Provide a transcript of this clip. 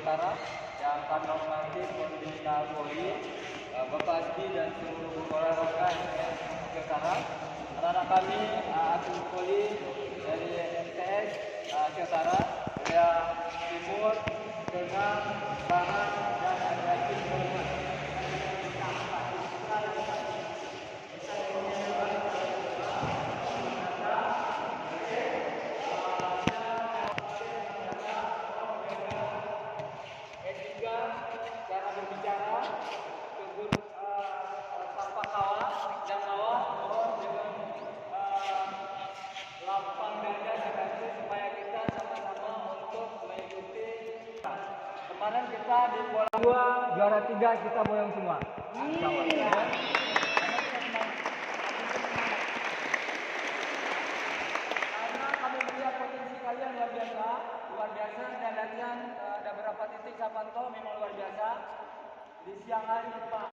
Utara yang kami hormati Pembina Poli, Bapak Asdi dan seluruh guru olahraga MTS Aceh Utara, anak-anak kami atlet Poli dari MTS Aceh Utara, yang Timur, Tengah, Barat, dan Asia Tenggara. Cara berbicara, tegur sapa kawan dan lawan, mohon dengan lapang dada sekali supaya kita sama-sama untuk mengikuti. Kemarin kita di bola 2 juara 3 kita boyong semua. Sama. Ya. Karena kami melihat potensi kalian luar biasa dan latihan ada beberapa titik saya pantau memang luar biasa. Di siang hari Pak